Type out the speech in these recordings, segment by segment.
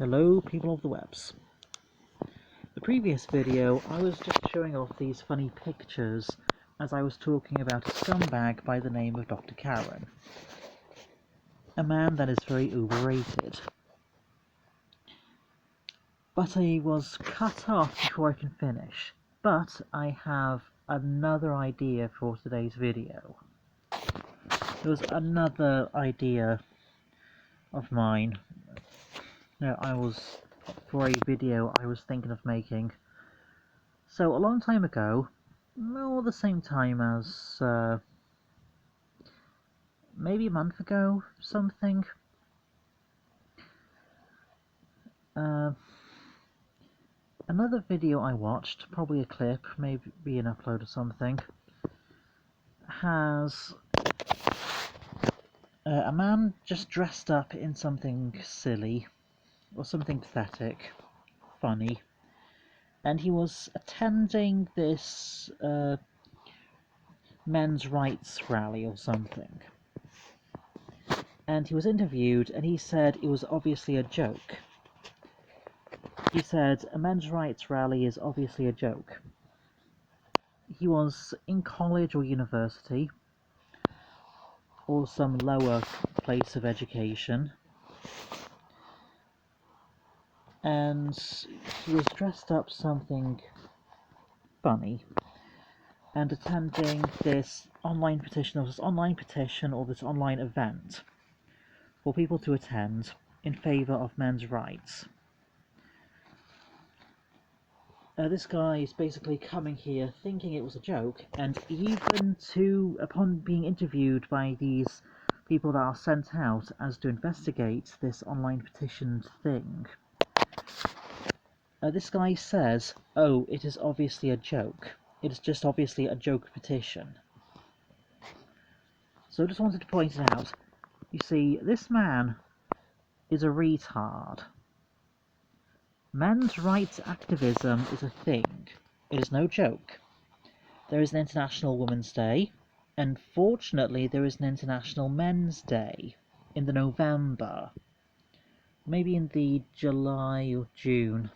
Hello, people of the webs. The previous video, I was just showing off these funny pictures as I was talking about a scumbag by the name of Dr. Karen. A man that is very overrated. But I was cut off before I can finish. But I have another idea for today's video. There was another idea of mine. For a video I was thinking of making. So a long time ago, the same time as maybe a month ago, something. Another video I watched, probably a clip, maybe an upload or something, has a man just dressed up in something silly or something pathetic, funny, and he was attending this men's rights rally or something. And he was interviewed, and he said it was obviously a joke. He said, a men's rights rally is obviously a joke. He was in college or university, or some lower place of education, and he was dressed up something funny, and attending this online petition, or this online event for people to attend in favour of men's rights. This guy is basically coming here thinking it was a joke, and even upon being interviewed by these people that are sent out as to investigate this online petition thing, this guy says, "Oh, it is obviously a joke. It is just obviously a joke petition." So I just wanted to point it out. You see, this man is a retard. Men's rights activism is a thing. It is no joke. There is an International Women's Day, and fortunately there is an International Men's Day in the November. Maybe in the July or June.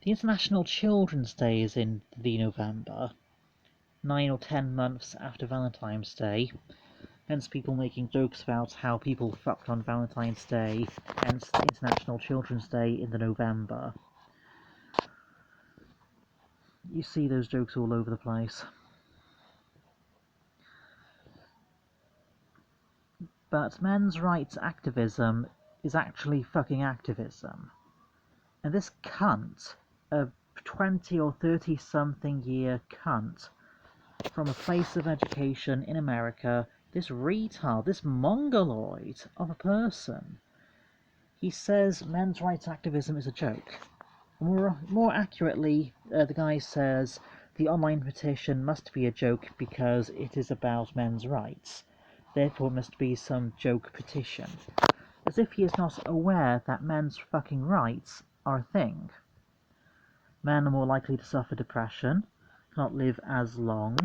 The International Children's Day is in the November, 9 or 10 months after Valentine's Day. Hence people making jokes about how people fucked on Valentine's Day, hence the International Children's Day in the November. You see those jokes all over the place. But men's rights activism is actually fucking activism. And this cunt, a 20 or 30 something year cunt, from a place of education in America, this retard, this mongoloid of a person, he says men's rights activism is a joke. More accurately, the guy says the online petition must be a joke because it is about men's rights. Therefore it must be some joke petition. As if he is not aware that men's fucking rights are a thing. Men are more likely to suffer depression, cannot live as long,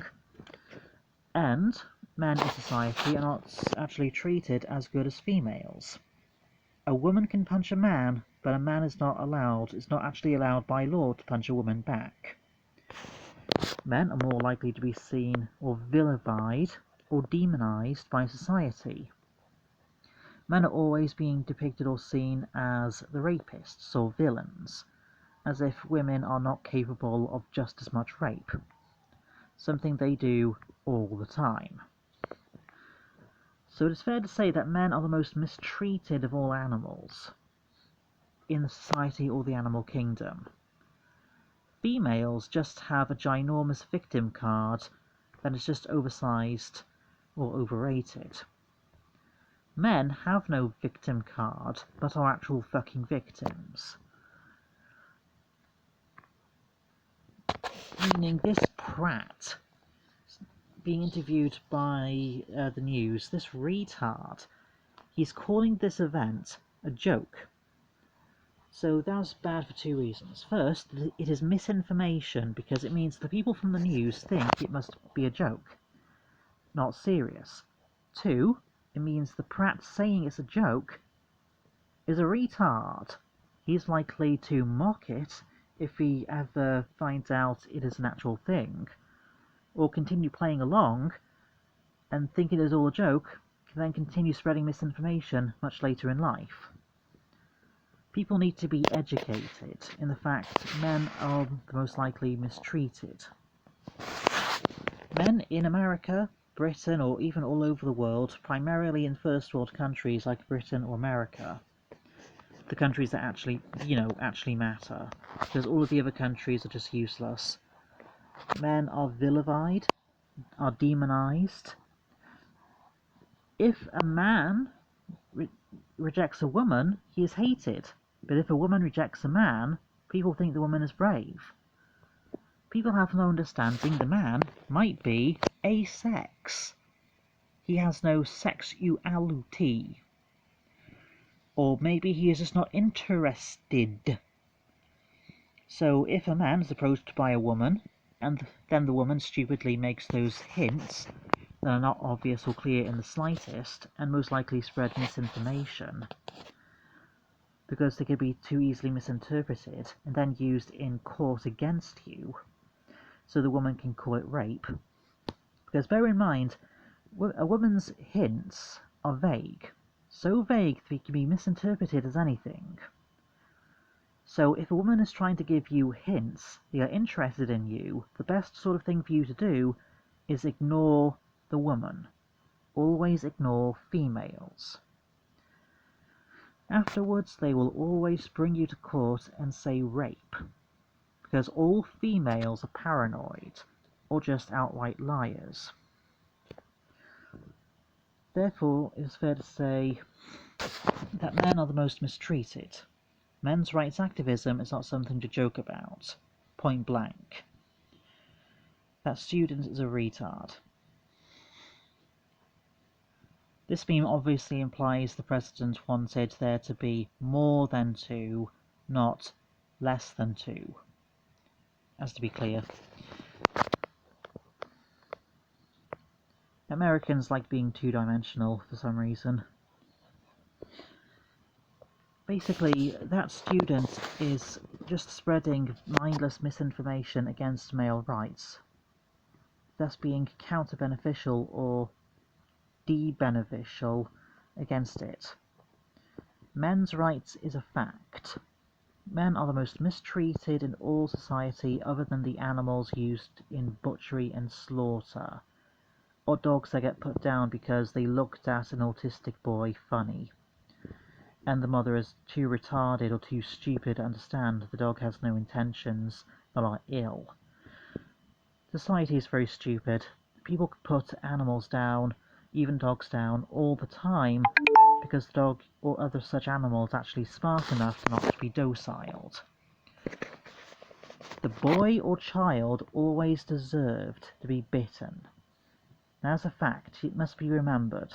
and men in society are not actually treated as good as females. A woman can punch a man, but a man is not actually allowed by law to punch a woman back. Men are more likely to be seen or vilified or demonized by society. Men are always being depicted or seen as the rapists or villains, as if women are not capable of just as much rape, something they do all the time. So it is fair to say that men are the most mistreated of all animals in the society or the animal kingdom. Females just have a ginormous victim card that is just oversized or overrated. Men have no victim card, but are actual fucking victims. Meaning this prat being interviewed by the news, this retard, he's calling this event a joke. So that's bad for two reasons. First, it is misinformation because it means the people from the news think it must be a joke, not serious. Two, it means the prat saying it's a joke is a retard. He's likely to mock it if he ever finds out it is an actual thing, or continue playing along and thinking it is all a joke, can then continue spreading misinformation much later in life. People need to be educated in the fact men are the most likely mistreated. Men in America, Britain, or even all over the world, primarily in first world countries like Britain or America, the countries that actually matter, because all of the other countries are just useless. Men are vilified, are demonized. If a man rejects a woman, he is hated. But if a woman rejects a man, people think the woman is brave. People have no understanding the man might be asex. He has no sexuality. Or maybe he is just not interested. So if a man is approached by a woman, and then the woman stupidly makes those hints that are not obvious or clear in the slightest, and most likely spread misinformation, because they could be too easily misinterpreted and then used in court against you, so the woman can call it rape. Because bear in mind, a woman's hints are vague, so vague that they can be misinterpreted as anything. So if a woman is trying to give you hints, they are interested in you, the best sort of thing for you to do is ignore the woman. Always ignore females. Afterwards, they will always bring you to court and say rape, because all females are paranoid, or just outright liars. Therefore, it is fair to say that men are the most mistreated. Men's rights activism is not something to joke about, point blank. That student is a retard. This meme obviously implies the president wanted there to be more than 2, not less than 2. Has to be clear. Americans like being two-dimensional for some reason. Basically, that student is just spreading mindless misinformation against male rights, thus being counter-beneficial or de-beneficial against it. Men's rights is a fact. Men are the most mistreated in all society other than the animals used in butchery and slaughter, or dogs that get put down because they looked at an autistic boy funny, and the mother is too retarded or too stupid to understand the dog has no intentions but are ill. Society is very stupid. People put animals down, even dogs down, all the time because the dog or other such animal is actually smart enough not to be docile. The boy or child always deserved to be bitten. As a fact, it must be remembered,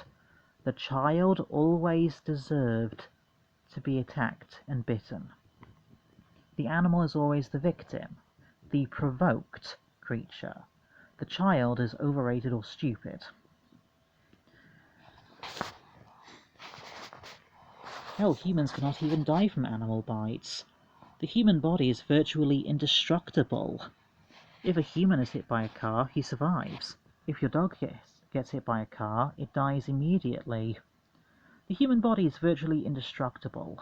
the child always deserved to be attacked and bitten. The animal is always the victim, the provoked creature. The child is overrated or stupid. Hell, humans cannot even die from animal bites. The human body is virtually indestructible. If a human is hit by a car, he survives. If your dog gets hit by a car, it dies immediately. The human body is virtually indestructible.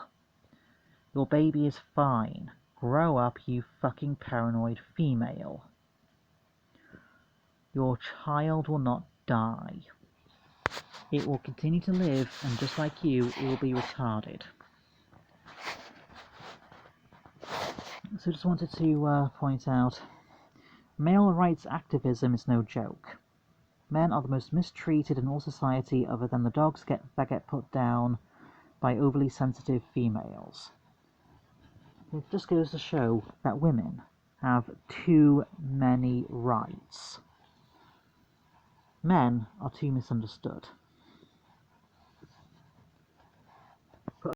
Your baby is fine. Grow up, you fucking paranoid female. Your child will not die. It will continue to live, and just like you, it will be retarded. So just wanted to point out, male rights activism is no joke. Men are the most mistreated in all society other than the dogs that get put down by overly sensitive females. It just goes to show that women have too many rights. Men are too misunderstood.